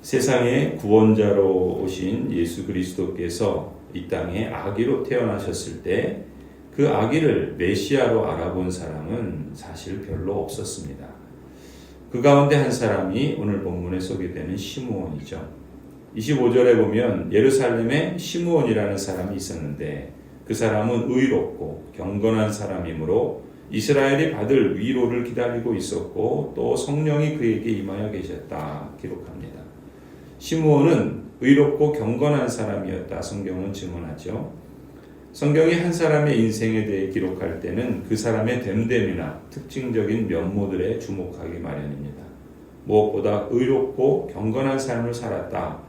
세상의 구원자로 오신 예수 그리스도께서 이 땅에 아기로 태어나셨을 때 그 아기를 메시아로 알아본 사람은 사실 별로 없었습니다. 그 가운데 한 사람이 오늘 본문에 소개되는 시므온이죠. 25절에 보면 예루살렘에 시므온이라는 사람이 있었는데 그 사람은 의롭고 경건한 사람이므로 이스라엘이 받을 위로를 기다리고 있었고 또 성령이 그에게 임하여 계셨다 기록합니다. 시므온은 의롭고 경건한 사람이었다 성경은 증언하죠. 성경이 한 사람의 인생에 대해 기록할 때는 그 사람의 됨됨이나 특징적인 면모들에 주목하기 마련입니다. 무엇보다 의롭고 경건한 삶을 살았다.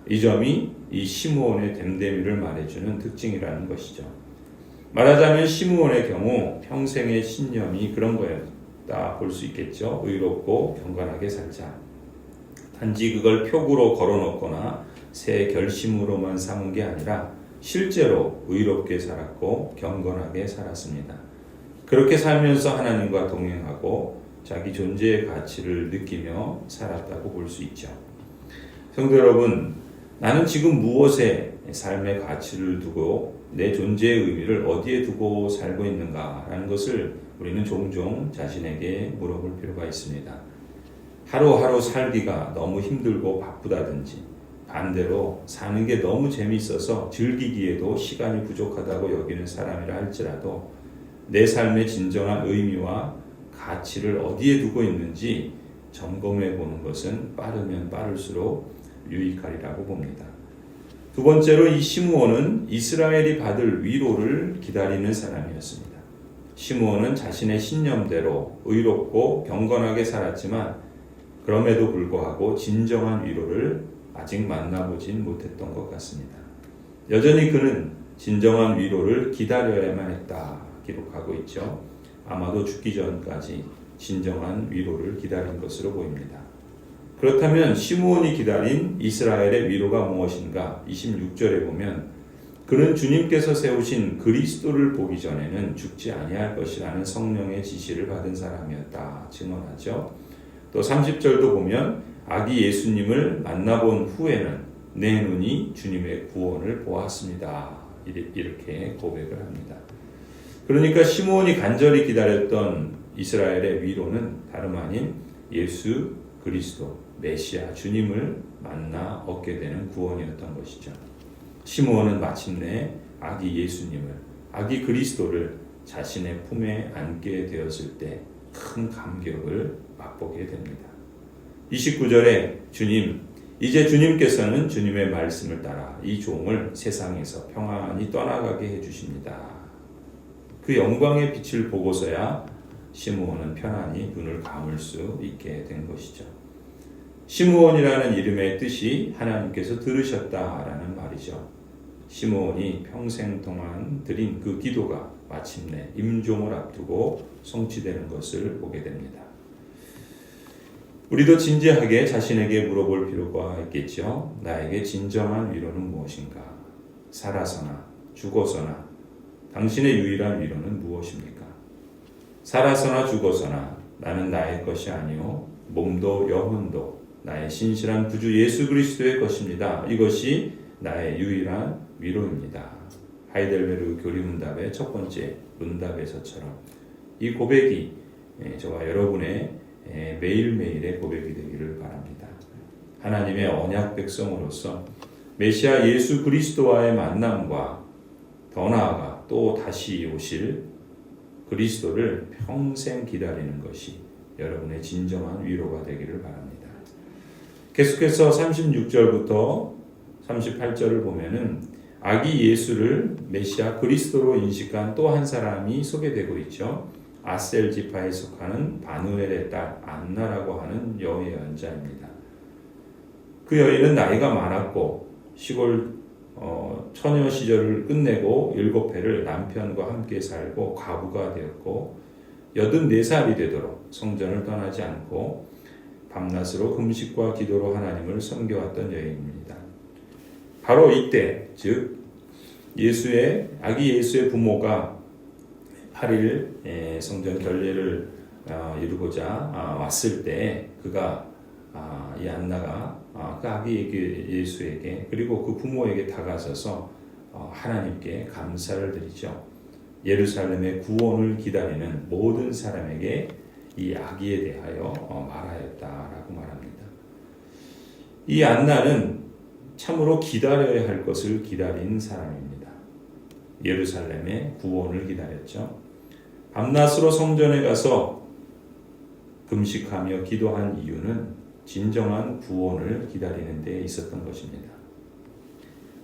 이 점이 이 시므온의 됨됨이를 말해주는 특징이라는 것이죠. 말하자면 시므온의 경우 평생의 신념이 그런 거였다 볼 수 있겠죠. 의롭고 경건하게 살자. 단지 그걸 표구로 걸어놓거나 새 결심으로만 삼은 게 아니라 실제로 의롭게 살았고 경건하게 살았습니다. 그렇게 살면서 하나님과 동행하고 자기 존재의 가치를 느끼며 살았다고 볼 수 있죠. 성도 여러분, 나는 지금 무엇에 삶의 가치를 두고 내 존재의 의미를 어디에 두고 살고 있는가라는 것을 우리는 종종 자신에게 물어볼 필요가 있습니다. 하루하루 살기가 너무 힘들고 바쁘다든지 반대로 사는 게 너무 재미있어서 즐기기에도 시간이 부족하다고 여기는 사람이라 할지라도 내 삶의 진정한 의미와 가치를 어디에 두고 있는지 점검해 보는 것은 빠르면 빠를수록 유익하리라고 봅니다. 두 번째로 이 시므온은 이스라엘이 받을 위로를 기다리는 사람이었습니다. 시므온은 자신의 신념대로 의롭고 경건하게 살았지만 그럼에도 불구하고 진정한 위로를 아직 만나보진 못했던 것 같습니다. 여전히 그는 진정한 위로를 기다려야만 했다 기록하고 있죠. 아마도 죽기 전까지 진정한 위로를 기다린 것으로 보입니다. 그렇다면 시므온이 기다린 이스라엘의 위로가 무엇인가? 26절에 보면 그는 주님께서 세우신 그리스도를 보기 전에는 죽지 아니할 것이라는 성령의 지시를 받은 사람이었다 증언하죠. 또 30절도 보면 아기 예수님을 만나본 후에는 내 눈이 주님의 구원을 보았습니다. 이렇게 고백을 합니다. 그러니까 시므온이 간절히 기다렸던 이스라엘의 위로는 다름 아닌 예수 그리스도 메시아 주님을 만나 얻게 되는 구원이었던 것이죠. 시므온은 마침내 아기 예수님을, 아기 그리스도를 자신의 품에 안게 되었을 때 큰 감격을 맛보게 됩니다. 29절에 주님, 이제 주님께서는 주님의 말씀을 따라 이 종을 세상에서 평안히 떠나가게 해주십니다. 그 영광의 빛을 보고서야 시므온은 편안히 눈을 감을 수 있게 된 것이죠. 시므온이라는 이름의 뜻이 하나님께서 들으셨다라는 말이죠. 시므온이 평생 동안 드린 그 기도가 마침내 임종을 앞두고 성취되는 것을 보게 됩니다. 우리도 진지하게 자신에게 물어볼 필요가 있겠죠. 나에게 진정한 위로는 무엇인가? 살아서나 죽어서나 당신의 유일한 위로는 무엇입니까? 살아서나 죽어서나 나는 나의 것이 아니요 몸도 영혼도 나의 신실한 구주 예수 그리스도의 것입니다. 이것이 나의 유일한 위로입니다. 하이델베르 교리문답의 첫 번째 문답에서처럼 이 고백이 저와 여러분의 매일매일의 고백이 되기를 바랍니다. 하나님의 언약 백성으로서 메시아 예수 그리스도와의 만남과 더 나아가 또 다시 오실 그리스도를 평생 기다리는 것이 여러분의 진정한 위로가 되기를 바랍니다. 계속해서 36절부터 38절을 보면은 아기 예수를 메시아 그리스도로 인식한 또 한 사람이 소개되고 있죠. 아셀 지파에 속하는 바누엘의 딸 안나라고 하는 여의 연자입니다. 그 여인은 나이가 많았고 시골 처녀 시절을 끝내고 7해를 남편과 함께 살고 과부가 되었고 84살이 되도록 성전을 떠나지 않고 밤낮으로 금식과 기도로 하나님을 섬겨왔던 여인입니다. 바로 이때 즉 아기 예수의 부모가 8일 성전 결례를 이루고자 왔을 때 그가 이 안나가 그 아기 예수에게 그리고 그 부모에게 다가서서 하나님께 감사를 드리죠. 예루살렘의 구원을 기다리는 모든 사람에게 이 아기에 대하여 말하였다라고 말합니다. 이 안나는 참으로 기다려야 할 것을 기다린 사람입니다. 예루살렘의 구원을 기다렸죠. 밤낮으로 성전에 가서 금식하며 기도한 이유는 진정한 구원을 기다리는 데 있었던 것입니다.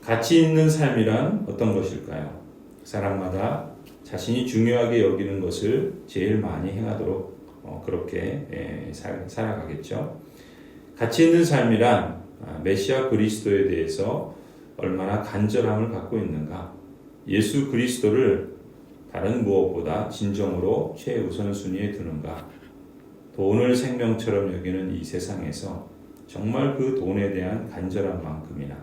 가치 있는 삶이란 어떤 것일까요? 사람마다 자신이 중요하게 여기는 것을 제일 많이 행하도록 그렇게 살아가겠죠. 가치 있는 삶이란 메시아 그리스도에 대해서 얼마나 간절함을 갖고 있는가, 예수 그리스도를 다른 무엇보다 진정으로 최우선순위에 두는가, 돈을 생명처럼 여기는 이 세상에서 정말 그 돈에 대한 간절한 만큼이나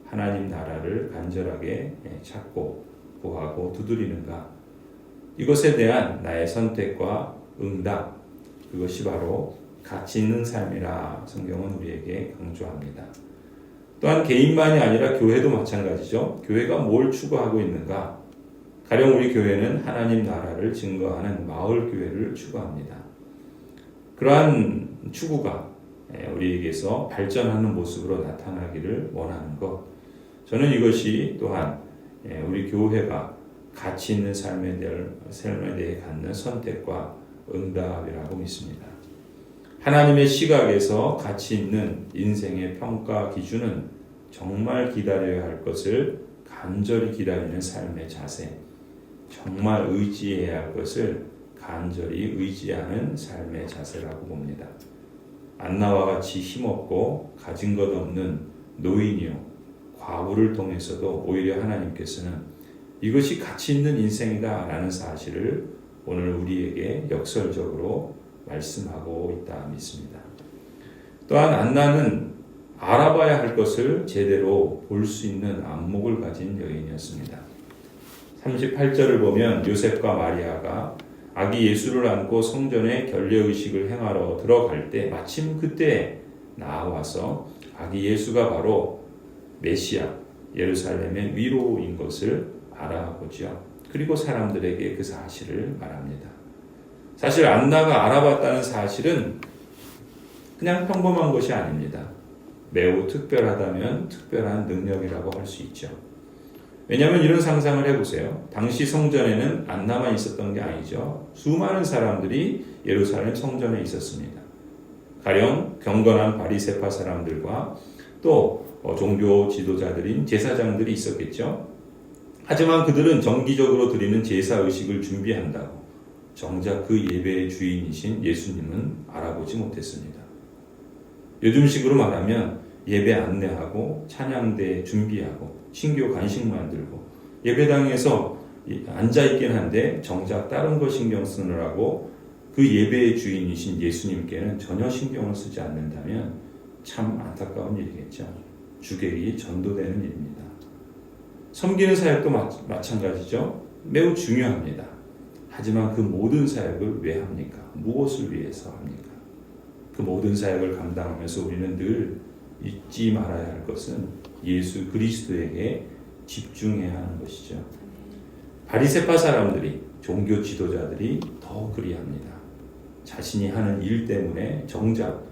하나님 나라를 간절하게 찾고 구하고 두드리는가, 이것에 대한 나의 선택과 응답, 그것이 바로 가치 있는 삶이라 성경은 우리에게 강조합니다. 또한 개인만이 아니라 교회도 마찬가지죠. 교회가 뭘 추구하고 있는가? 가령 우리 교회는 하나님 나라를 증거하는 마을 교회를 추구합니다. 그러한 추구가 우리에게서 발전하는 모습으로 나타나기를 원하는 것, 저는 이것이 또한 우리 교회가 가치 있는 삶에 대해 갖는 선택과 응답이라고 믿습니다. 하나님의 시각에서 가치 있는 인생의 평가 기준은 정말 기다려야 할 것을 간절히 기다리는 삶의 자세, 정말 의지해야 할 것을 간절히 의지하는 삶의 자세라고 봅니다. 안나와 같이 힘없고 가진 것 없는 노인이요, 과부를 통해서도 오히려 하나님께서는 이것이 가치 있는 인생이다 라는 사실을 오늘 우리에게 역설적으로 말씀하고 있다 믿습니다. 또한 안나는 알아봐야 할 것을 제대로 볼 수 있는 안목을 가진 여인이었습니다. 38절을 보면 요셉과 마리아가 아기 예수를 안고 성전에 결례의식을 행하러 들어갈 때 마침 그때 나와서 아기 예수가 바로 메시아, 예루살렘의 위로인 것을 알아보죠. 그리고 사람들에게 그 사실을 말합니다. 사실 안나가 알아봤다는 사실은 그냥 평범한 것이 아닙니다. 매우 특별하다면 특별한 능력이라고 할 수 있죠. 왜냐하면 이런 상상을 해보세요. 당시 성전에는 안나만 있었던 게 아니죠. 수많은 사람들이 예루살렘 성전에 있었습니다. 가령 경건한 바리새파 사람들과 또 종교 지도자들인 제사장들이 있었겠죠. 하지만 그들은 정기적으로 드리는 제사의식을 준비한다고 정작 그 예배의 주인이신 예수님은 알아보지 못했습니다. 요즘식으로 말하면 예배 안내하고 찬양대 준비하고 신교 간식 만들고 예배당에서 앉아있긴 한데 정작 다른 거 신경 쓰느라고 그 예배의 주인이신 예수님께는 전혀 신경을 쓰지 않는다면 참 안타까운 일이겠죠. 주객이 전도되는 일입니다. 섬기는 사역도 마찬가지죠. 매우 중요합니다. 하지만 그 모든 사역을 왜 합니까? 무엇을 위해서 합니까? 그 모든 사역을 감당하면서 우리는 늘 잊지 말아야 할 것은 예수 그리스도에게 집중해야 하는 것이죠. 바리새파 사람들이, 종교 지도자들이 더 그리합니다. 자신이 하는 일 때문에 정작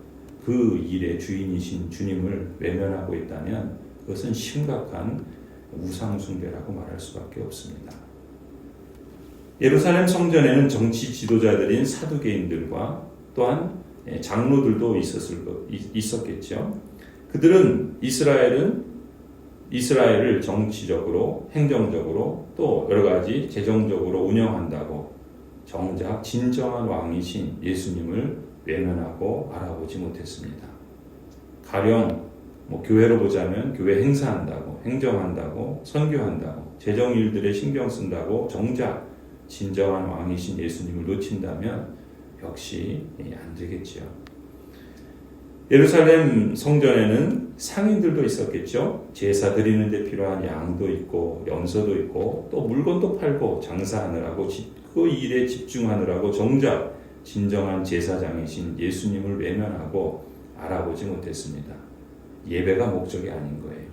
그 일의 주인이신 주님을 외면하고 있다면 그것은 심각한 우상숭배라고 말할 수밖에 없습니다. 예루살렘 성전에는 정치 지도자들인 사두개인들과 또한 장로들도 있었겠죠. 그들은 이스라엘을 정치적으로, 행정적으로 또 여러 가지 재정적으로 운영한다고 정작 진정한 왕이신 예수님을 외면하고 알아보지 못했습니다. 가령 교회로 보자면 교회 행사한다고, 행정한다고, 선교한다고, 재정 일들에 신경 쓴다고 정작 진정한 왕이신 예수님을 놓친다면 역시 안 되겠죠. 예루살렘 성전에는 상인들도 있었겠죠. 제사 드리는 데 필요한 양도 있고 염소도 있고 또 물건도 팔고 장사하느라고 그 일에 집중하느라고 정작 진정한 제사장이신 예수님을 외면하고 알아보지 못했습니다. 예배가 목적이 아닌 거예요.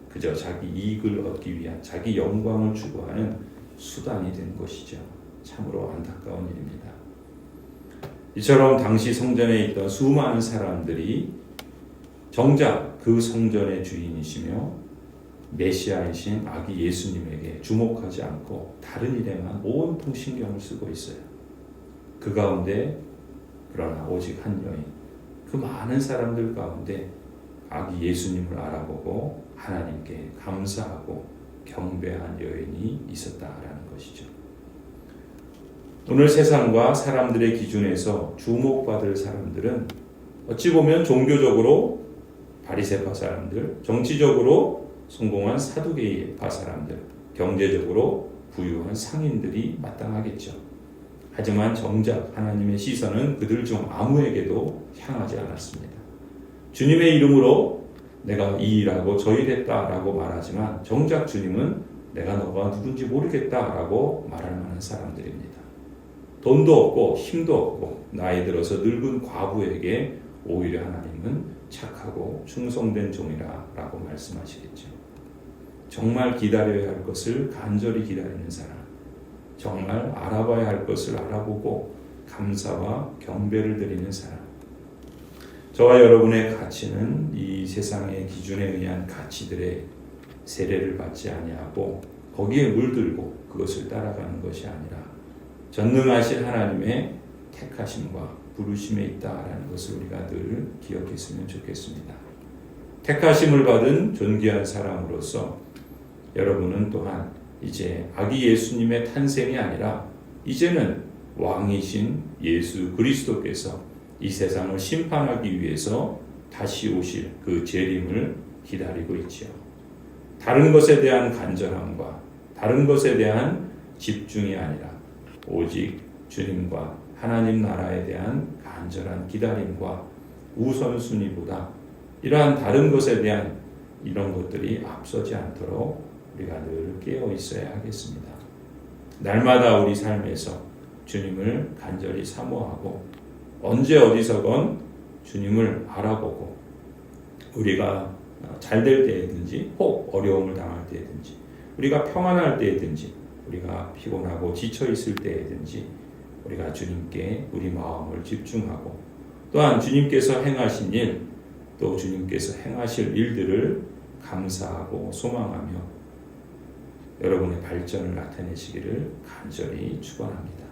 그저 자기 이익을 얻기 위한 자기 영광을 추구하는 수단이 된 것이죠. 참으로 안타까운 일입니다. 이처럼 당시 성전에 있던 수많은 사람들이 정작 그 성전의 주인이시며 메시아이신 아기 예수님에게 주목하지 않고 다른 일에만 온통 신경을 쓰고 있어요. 그 가운데 그러나 오직 한 여인, 그 많은 사람들 가운데 아기 예수님을 알아보고 하나님께 감사하고 경배한 여인이 있었다라는 것이죠. 오늘 세상과 사람들의 기준에서 주목받을 사람들은 어찌 보면 종교적으로 바리새파 사람들, 정치적으로 성공한 사두개파 사람들, 경제적으로 부유한 상인들이 마땅하겠죠. 하지만 정작 하나님의 시선은 그들 중 아무에게도 향하지 않았습니다. 주님의 이름으로 내가 이 일하고 저 일했다라고 말하지만 정작 주님은 내가 너가 누군지 모르겠다라고 말할 만한 사람들입니다. 돈도 없고 힘도 없고 나이 들어서 늙은 과부에게 오히려 하나님은 착하고 충성된 종이라고 말씀하시겠죠. 정말 기다려야 할 것을 간절히 기다리는 사람, 정말 알아봐야 할 것을 알아보고 감사와 경배를 드리는 사람. 저와 여러분의 가치는 이 세상의 기준에 의한 가치들의 세례를 받지 아니하고 거기에 물들고 그것을 따라가는 것이 아니라 전능하신 하나님의 택하심과 부르심에 있다라는 것을 우리가 늘 기억했으면 좋겠습니다. 택하심을 받은 존귀한 사람으로서 여러분은 또한 이제 아기 예수님의 탄생이 아니라 이제는 왕이신 예수 그리스도께서 이 세상을 심판하기 위해서 다시 오실 그 재림을 기다리고 있지요. 다른 것에 대한 간절함과 다른 것에 대한 집중이 아니라 오직 주님과 하나님 나라에 대한 간절한 기다림과 우선순위보다 이러한 다른 것에 대한 이런 것들이 앞서지 않도록 우리가 늘 깨어 있어야 하겠습니다. 날마다 우리 삶에서 주님을 간절히 사모하고 언제 어디서건 주님을 알아보고 우리가 잘 될 때든지 혹 어려움을 당할 때든지 우리가 평안할 때든지 우리가 피곤하고 지쳐 있을 때든지 우리가 주님께 우리 마음을 집중하고 또한 주님께서 행하신 일 또 주님께서 행하실 일들을 감사하고 소망하며 여러분의 발전을 나타내시기를 간절히 축원합니다.